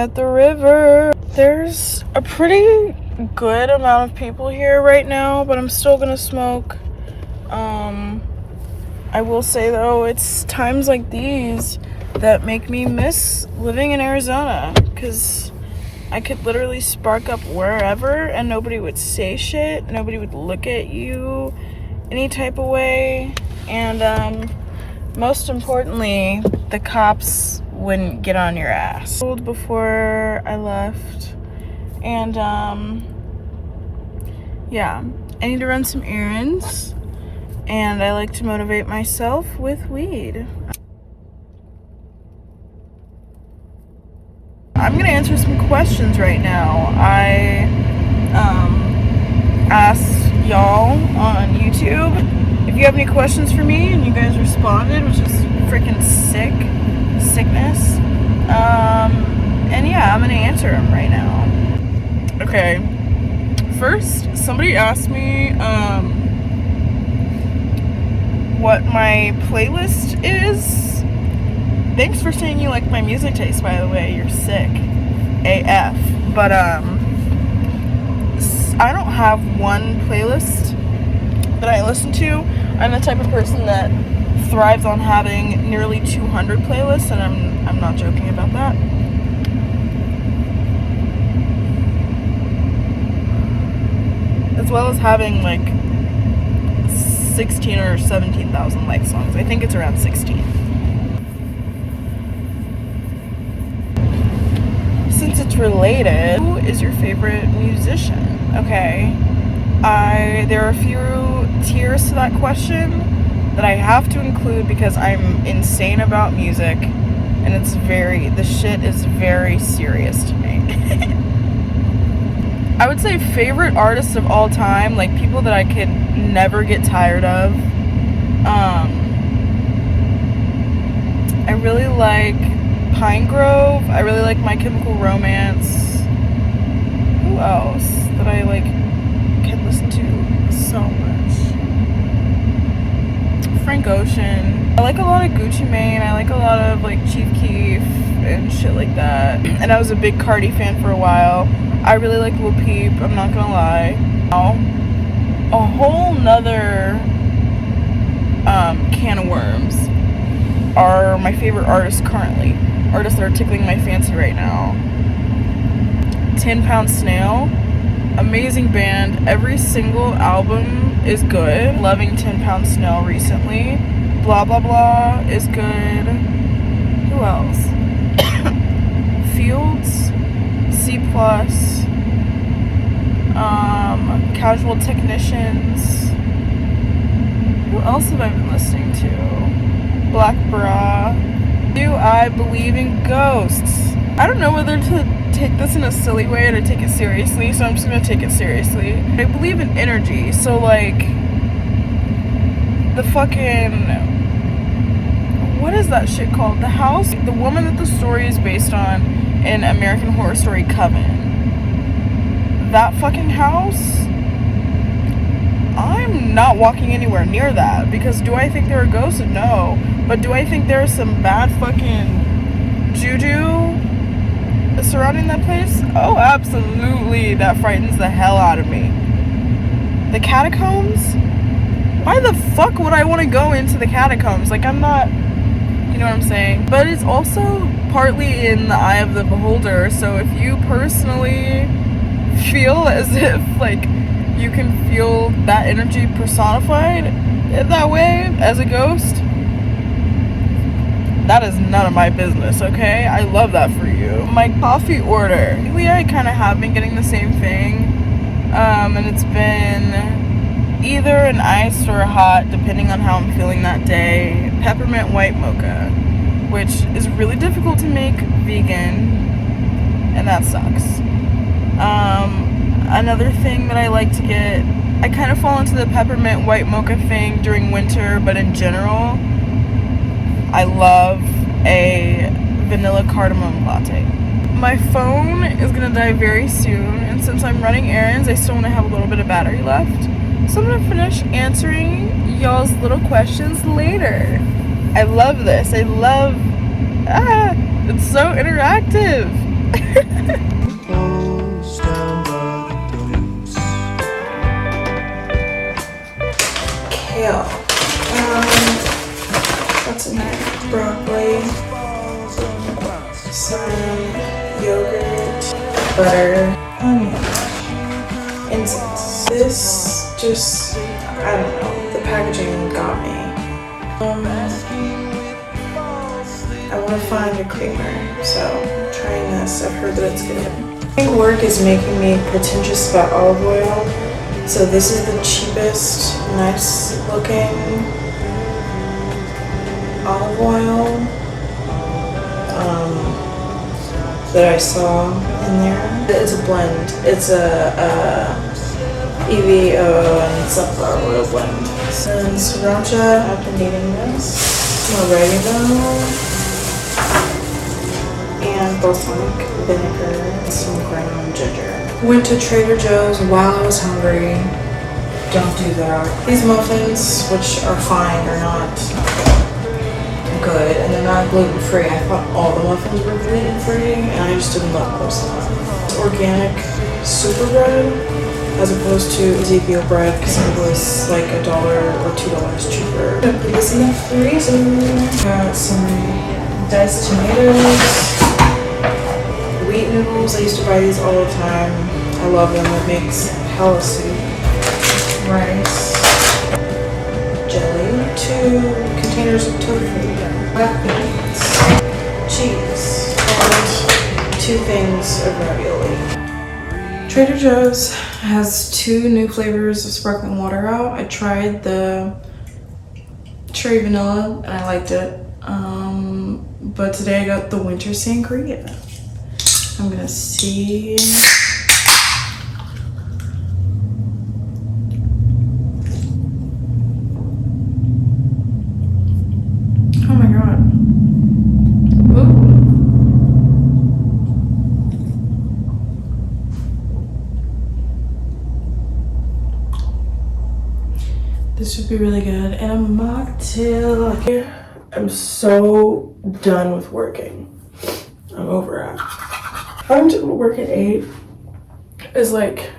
at the river. There's a pretty good amount of people here right now, but I'm still gonna smoke. I will say though, it's times like these that make me miss living in Arizona, because I could literally spark up wherever and nobody would say shit, nobody would look at you any type of way, and most importantly, the cops wouldn't get on your ass. Before I left, and yeah, I need to run some errands, and I like to motivate myself with weed. I'm gonna answer some questions right now. I asked y'all on YouTube if you have any questions for me, and you guys responded, which is freaking sickness. And yeah, I'm gonna answer them right now. Okay, first, somebody asked me what my playlist is. Thanks for saying you like my music taste, by the way. You're sick AF. But I don't have one playlist that I listen to. I'm the type of person that thrives on having nearly 200 playlists, and I'm not joking about that. As well as having like 16 or 17,000 like songs. I think it's around 16. Since it's related, who is your favorite musician? Okay, there are a few tiers to that question that I have to include because I'm insane about music, and the shit is very serious to me. I would say favorite artists of all time, like people that I could never get tired of. I really like Pine Grove. I really like My Chemical Romance. Who else that I like can listen to so much? Frank Ocean. I like a lot of Gucci Mane. I like a lot of like Chief Keef and shit like that. And I was a big Cardi fan for a while. I really like Lil Peep, I'm not gonna lie. A whole nother can of worms are my favorite artists currently. Artists that are tickling my fancy right now. 10 Pound Snail, amazing band. Every single album is good. Loving 10 Pound Snail recently. Blah Blah Blah is good. Who else? Fields, C+, Casual Technicians. Who else have I been listening to? Black Bra. Do I believe in ghosts? I don't know whether to take this in a silly way or to take it seriously, so I'm just gonna take it seriously. I believe in energy, so like the fucking, what is that shit called? The house, the woman that the story is based on in American Horror Story Coven. That fucking house, I'm not walking anywhere near that, because do I think there are ghosts? No. But do I think there's some bad fucking juju surrounding that place? Oh, absolutely. That frightens the hell out of me. The catacombs? Why the fuck would I want to go into the catacombs? Like, I'm not, you know what I'm saying? But it's also partly in the eye of the beholder, so if you personally feel as if, like, you can feel that energy personified in that way as a ghost, that is none of my business, okay? I love that for you. My coffee order. Lately, I kind of have been getting the same thing, and it's been either an iced or a hot, depending on how I'm feeling that day, peppermint white mocha, which is really difficult to make vegan, and that sucks. Another thing that I like to get, I kind of fall into the peppermint white mocha thing during winter, but in general, I love a vanilla cardamom latte. My phone is gonna die very soon, and since I'm running errands, I still want to have a little bit of battery left. So I'm gonna finish answering y'all's little questions later. I love this. I love, it's so interactive. Kale. What's in here? Broccoli, some yogurt, butter, onion, incense. This just, I don't know, the packaging got me. I want to find a creamer, so I'm trying this. I've heard that it's good. I think work is making me pretentious about olive oil. So this is the cheapest, nice looking olive oil that I saw in there. It's a blend. It's a EVO and sunflower oil blend. And sriracha, I've been needing this. Some oregano and balsamic vinegar and some ground ginger. Went to Trader Joe's while I was hungry. Don't do that. These muffins, which are fine, are not good, and they're not gluten-free. I thought all the muffins were gluten-free, and I just didn't love most of them. It's organic super bread, as opposed to Ezekiel bread, because it was like $1 or $2 cheaper. I'm gonna put this in the freezer. Got some diced tomatoes. Wheat noodles, I used to buy these all the time. I love them. It makes hella soup. Rice, jelly, 2 containers of tofu, black beans, cheese, and 2 things of ravioli. Trader Joe's has 2 new flavors of sparkling water out. I tried the cherry vanilla and I liked it. But today I got the winter sangria. I'm gonna see. Oh my god. Ooh. This should be really good. And a mocktail. I'm so done with working. I'm over it. Having to work at 8 is like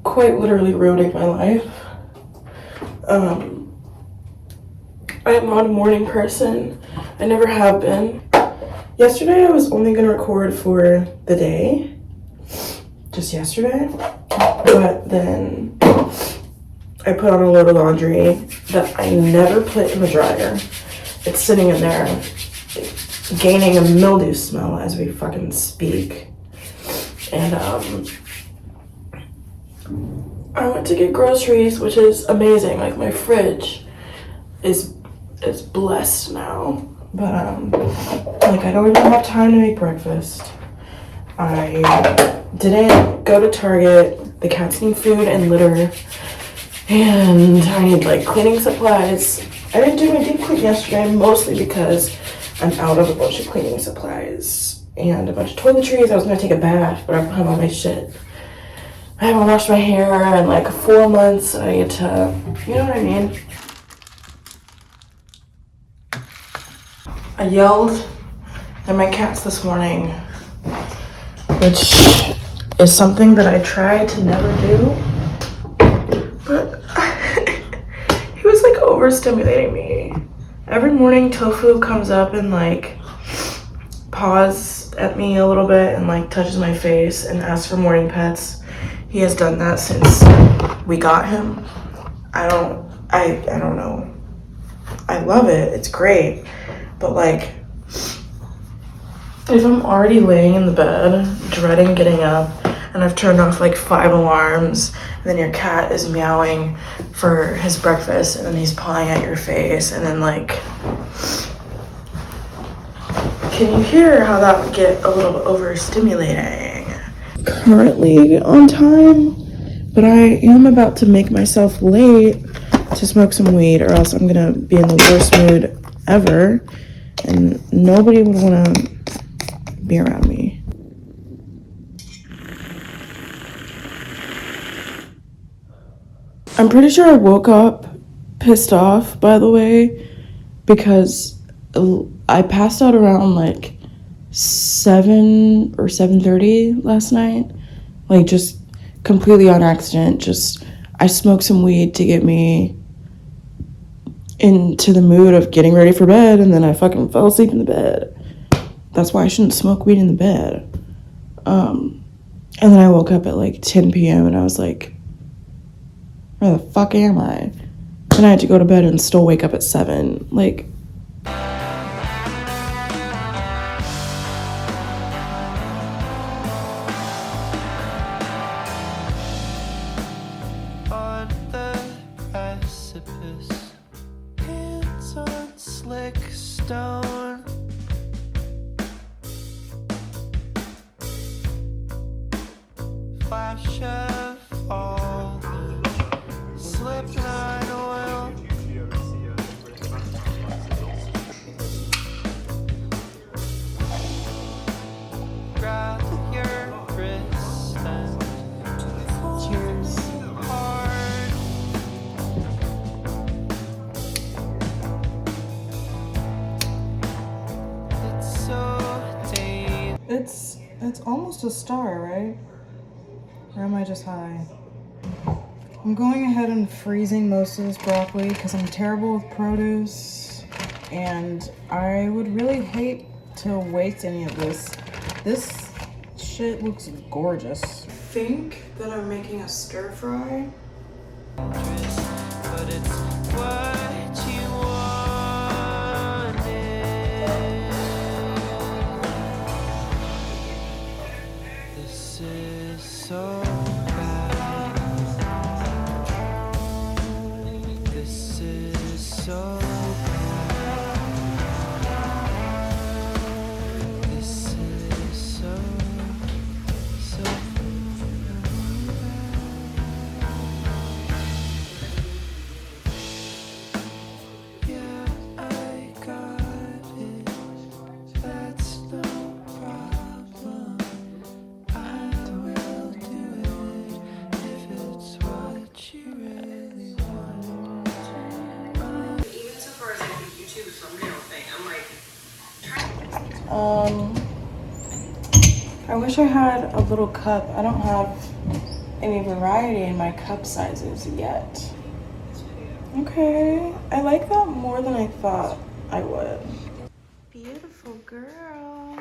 quite literally ruining my life. I am not a morning person. I never have been. Yesterday I was only gonna record for the day. Just yesterday. But then I put on a load of laundry that I never put in the dryer. It's sitting in there, gaining a mildew smell as we fucking speak. And I went to get groceries, which is amazing. Like my fridge is blessed now. But like I don't even have time to make breakfast. I didn't go to Target. The cats need food and litter. And I need like cleaning supplies. I didn't do my deep clean yesterday, mostly because I'm out of a bunch of cleaning supplies and a bunch of toiletries. I was gonna take a bath, but I don't have all my shit. I haven't washed my hair in like 4 months. I need to, you know what I mean? I yelled at my cats this morning, which is something that I try to never do. But he was like overstimulating me. Every morning Tofu comes up and like paws at me a little bit and like touches my face and asks for morning pets. He has done that since we got him. I don't know. I love it. It's great. But like if I'm already laying in the bed dreading getting up and I've turned off like 5 alarms, and then your cat is meowing for his breakfast, and then he's pawing at your face, and then like, can you hear how that would get a little overstimulating? Currently on time, but I am about to make myself late to smoke some weed, or else I'm gonna be in the worst mood ever, and nobody would want to be around me. I'm pretty sure I woke up pissed off, by the way, because I passed out around like 7 or 7:30 last night. Like, just completely on accident. Just, I smoked some weed to get me into the mood of getting ready for bed, and then I fucking fell asleep in the bed. That's why I shouldn't smoke weed in the bed. And then I woke up at like 10 p.m. and I was like, where the fuck am I? Then I had to go to bed and still wake up at 7. Like, on the precipice, hands on slick stone. Flash of all the slipknot oil. Grab your wrist and cheers. hard. It's so dangerous. It's almost a star, right? Or am I just high? I'm going ahead and freezing most of this broccoli because I'm terrible with produce, and I would really hate to waste any of this. This shit looks gorgeous. I think that I'm making a stir fry. But it's what you wanted. This is so bad. This is so bad. This is so yeah, I got it. That's no problem. I will do it if it's what you really want. Even so far as I think YouTube thumbnail thing, I'm like, I wish I had a little cup. I don't have any variety in my cup sizes yet. Okay, I like that more than I thought I would. Beautiful girl.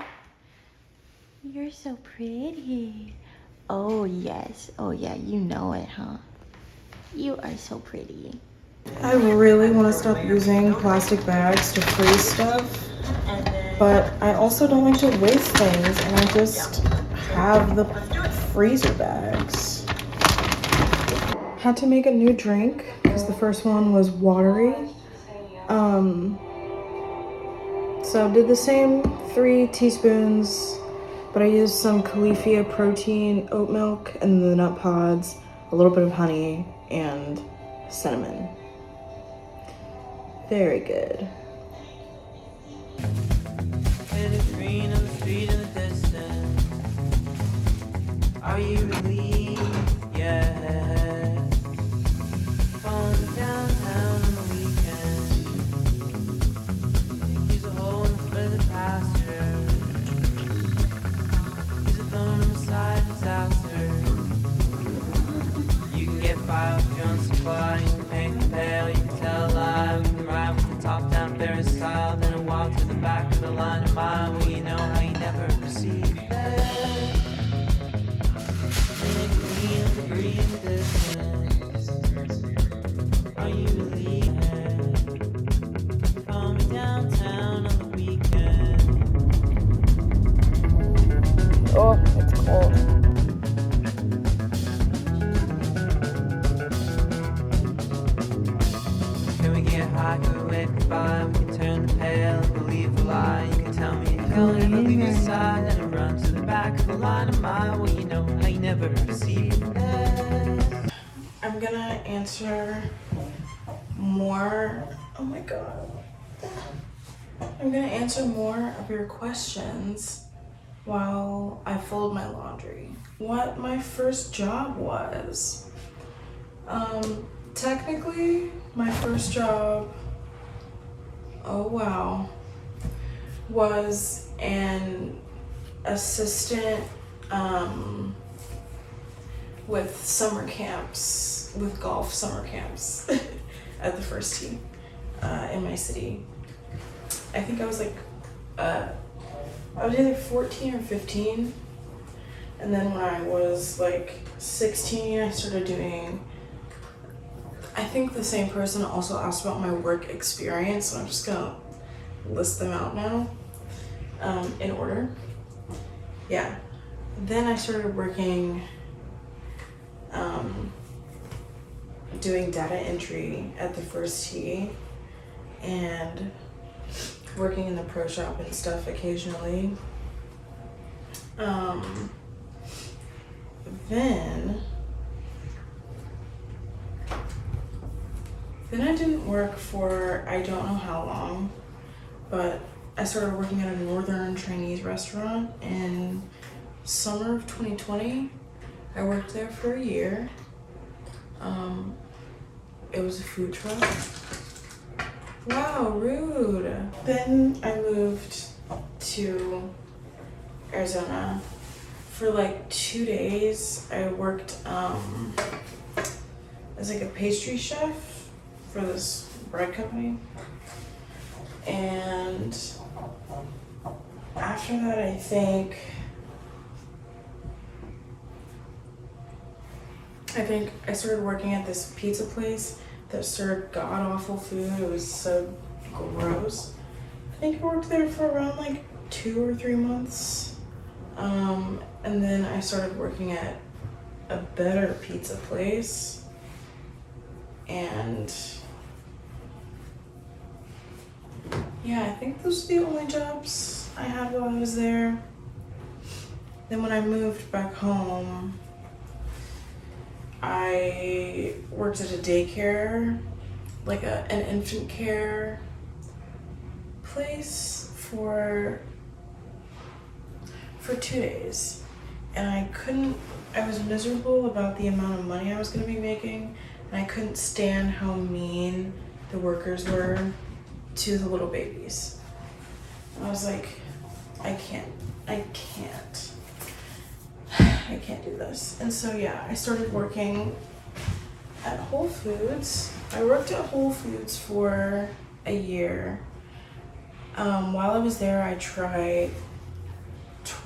You're so pretty. Oh, yes. Oh, yeah, you know it, huh? You are so pretty. I really want to stop using plastic bags to freeze stuff, but I also don't like to waste things, and I just have the freezer bags. Had to make a new drink because the first one was watery. So did the same 3 teaspoons, but I used some Califia protein oat milk and the nut pods, a little bit of honey, and cinnamon. Very good. And the green of the street in the distance. Are you relieved? Yeah. Falling downtown on the weekend. He's a hole for the pasture. He's a thorn on the side of disaster. You can get by with your own supply. You can paint the pale, you can tell a lie. We can ride with the top down Ferris style. Then I walk to the back of the line of mile. Well, you know how you never perceive that. And the green of the breeze in the distance. Are you relieved? Call me downtown on the weekend. Oh, it's cold. Can we get high? Can we wave goodbye? We can turn the pale and believe a lie. You can tell me you'll never leave your side. And I run to the back of the line of mile. Well, you know how you never perceive that. I'm gonna answer more. Oh my god. I'm gonna answer more of your questions while I fold my laundry. What my first job was. Technically, my first job, oh wow, was an assistant with summer camps, with golf summer camps at the first tee in my city. I think I was like, I was either 14 or 15. And then when I was like 16, I started doing, I think the same person also asked about my work experience, so I'm just gonna list them out now in order. Yeah. Then I started working, doing data entry at the first tee and working in the pro shop and stuff occasionally. Then I didn't work for I don't know how long, but I started working at a northern Chinese restaurant in summer of 2020. I worked there for a year. It was a food truck. Wow, rude. Then I moved to Arizona. For like 2 days, I worked as like a pastry chef for this bread company. And after that, I think I started working at this pizza place that served god-awful food. It was so gross. I think I worked there for around like 2 or 3 months. And then I started working at a better pizza place. And yeah, I think those are the only jobs I had while I was there. Then when I moved back home, I worked at a daycare, like an infant care place for 2 days. And I was miserable about the amount of money I was gonna be making, and I couldn't stand how mean the workers were to the little babies. I was like, I can't do this. And so yeah, I started working at Whole Foods. I worked at Whole Foods for a year. While I was there, I tried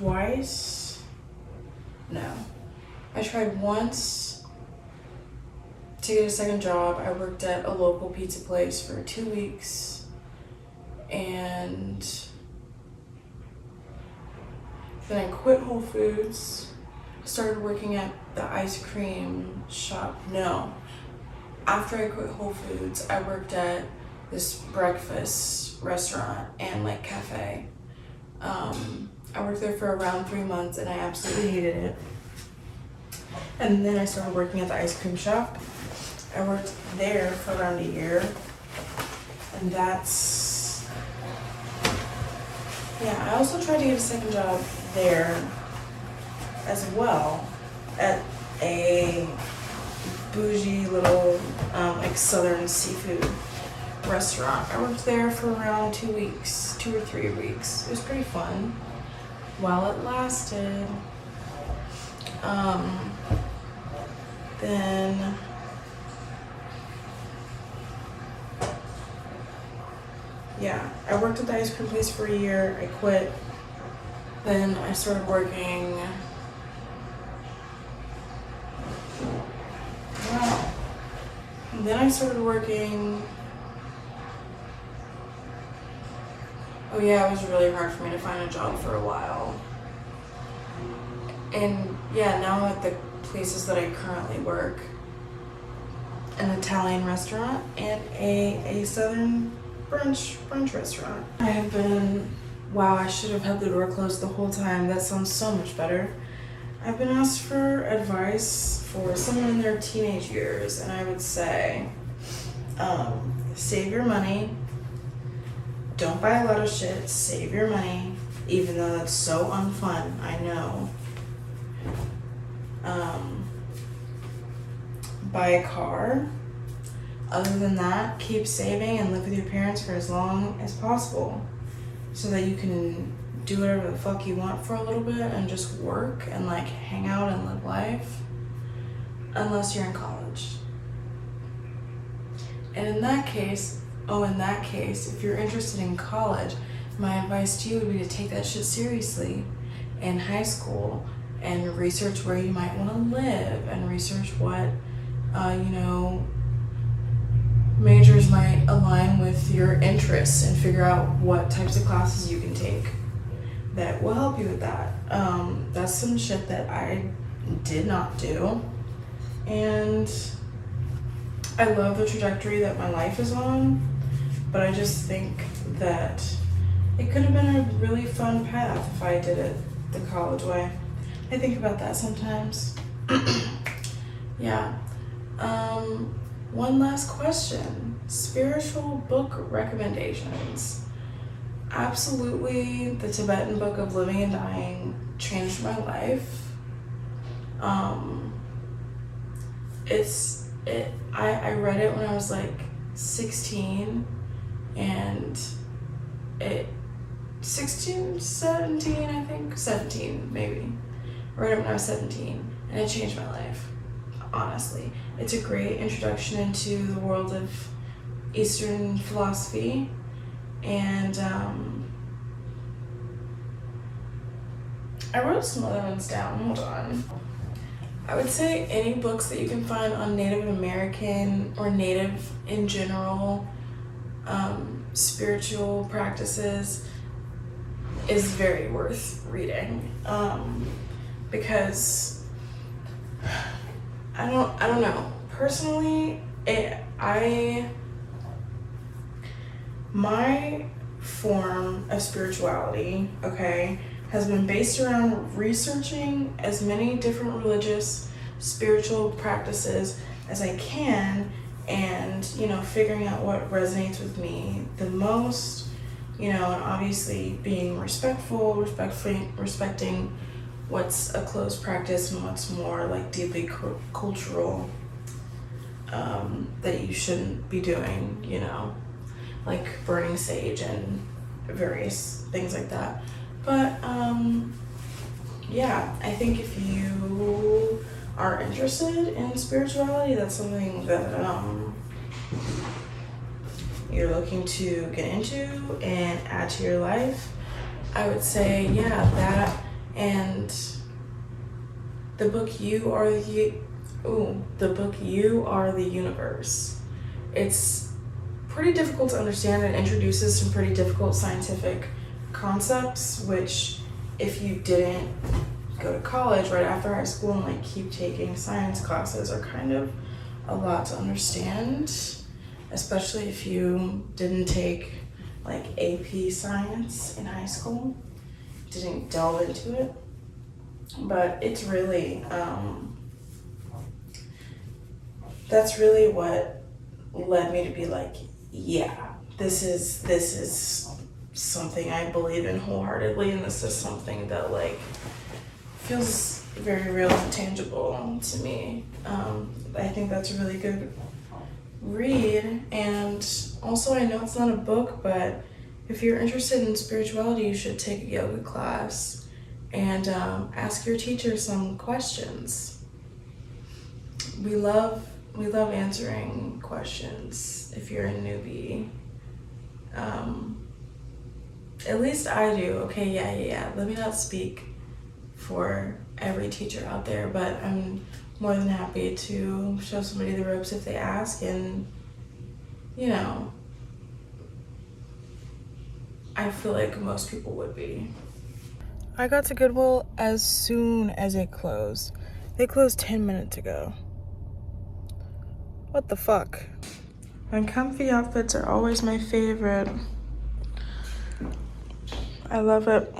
once to get a second job. I worked at a local pizza place for 2 weeks, and then I quit Whole Foods, started working at the ice cream shop. No, after I quit Whole Foods, I worked at this breakfast restaurant and like cafe. I worked there for around 3 months and I absolutely hated it. And then I started working at the ice cream shop. I worked there for around a year. And that's, yeah, I also tried to get a second job there as well at a bougie little like southern seafood restaurant. I worked there for around 2 weeks, 2 or 3 weeks. It was pretty fun while it lasted. Then yeah, I worked at the ice cream place for a year. I quit. Then I started working. Wow. And then I started working. Oh yeah, it was really hard for me to find a job for a while. And yeah, now at the places that I currently work, an Italian restaurant and a southern brunch restaurant. I have been, wow, I should have had the door closed the whole time. That sounds so much better. I've been asked for advice for someone in their teenage years, and I would say, save your money. Don't buy a lot of shit, save your money, even though that's so unfun, I know. Buy a car. Other than that, keep saving and live with your parents for as long as possible so that you can do whatever the fuck you want for a little bit and just work and like hang out and live life, unless you're in college. And in that case, if you're interested in college, my advice to you would be to take that shit seriously in high school and research where you might want to live and research what, majors might align with your interests and figure out what types of classes you can take that will help you with that. That's some shit that I did not do. And I love the trajectory that my life is on, but I just think that it could have been a really fun path if I did it the college way. I think about that sometimes. Yeah. One last question. Spiritual book recommendations. Absolutely, the Tibetan Book of Living and Dying changed my life. I read it when I was like 16 and 17 I think, 17 maybe. I read it when I was 17 and it changed my life, honestly. It's a great introduction into the world of Eastern philosophy, and I wrote some other ones down, hold on. I would say any books that you can find on Native American or Native in general spiritual practices is very worth reading, because I don't know. Personally, my form of spirituality, okay, has been based around researching as many different religious spiritual practices as I can, and figuring out what resonates with me the most, and obviously being respecting what's a close practice and what's more like deeply cultural, that you shouldn't be doing, like burning sage and various things like that. But yeah, I think if you are interested in spirituality, that's something that you're looking to get into and add to your life, I would say, yeah, that and the book You Are the Universe. It's pretty difficult to understand and introduces some pretty difficult scientific concepts, which if you didn't go to college right after high school and like keep taking science classes are kind of a lot to understand, especially if you didn't take like AP science in high school, didn't delve into it. But it's really that's really what led me to be like, yeah, this is something I believe in wholeheartedly, and this is something that like feels very real and tangible to me. I think that's a really good read, and also I know it's not a book, but if you're interested in spirituality, you should take a yoga class and ask your teacher some questions. We love answering questions if you're a newbie. At least I do. Okay, yeah. Let me not speak for every teacher out there, but I'm more than happy to show somebody the ropes if they ask, and I feel like most people would be. I got to Goodwill as soon as it closed. They closed 10 minutes ago. What the fuck? And comfy outfits are always my favorite. I love it.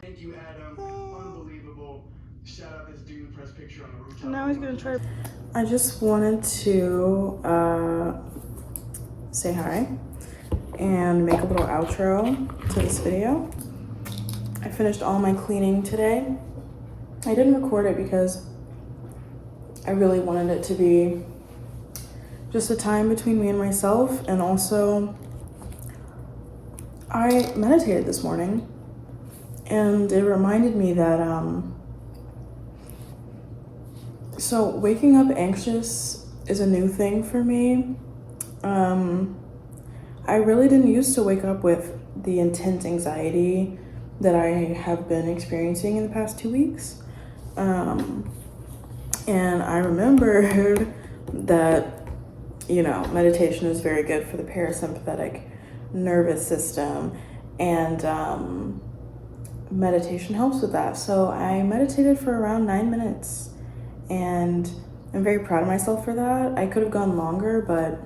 Thank you, Adam. Unbelievable. Shout out this dude press picture on the rooftop. Now he's gonna try. I just wanted to say hi and make a little outro to this video. I finished all my cleaning today. I didn't record it because I really wanted it to be just a time between me and myself, and also I meditated this morning and it reminded me that so waking up anxious is a new thing for me. I really didn't used to wake up with the intense anxiety that I have been experiencing in the past 2 weeks. And I remembered that, you know, meditation is very good for the parasympathetic nervous system, and meditation helps with that. So I meditated for around 9 minutes, and I'm very proud of myself for that. I could have gone longer, but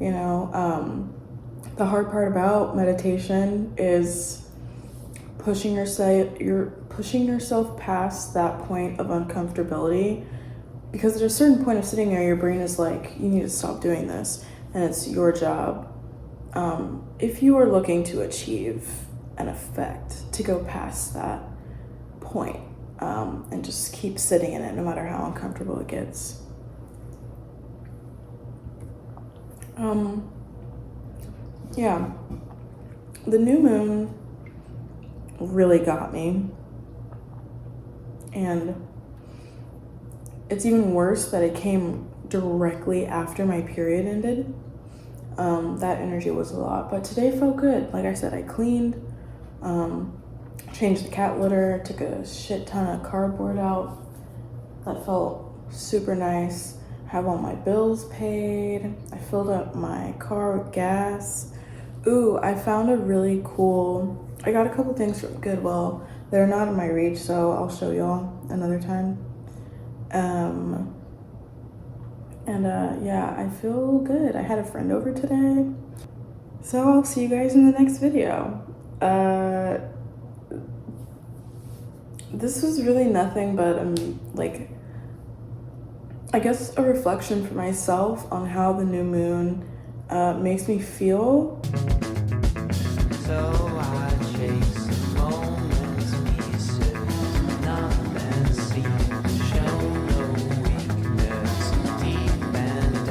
you know, the hard part about meditation is pushing yourself past that point of uncomfortability, because at a certain point of sitting there, your brain is like, you need to stop doing this, and it's your job, if you are looking to achieve an effect, to go past that point, and just keep sitting in it no matter how uncomfortable it gets. Yeah, the new moon really got me, and it's even worse that it came directly after my period ended. That energy was a lot, but today felt good. Like I said, I cleaned, changed the cat litter, took a shit ton of cardboard out. That felt super nice. Have all my bills paid. I filled up my car with gas. Ooh, I found a really cool, I got a couple things from Goodwill. They're not in my reach, so I'll show y'all another time. Yeah, I feel good. I had a friend over today. So I'll see you guys in the next video. This was really nothing but like, I guess a reflection for myself on how the new moon makes me feel. So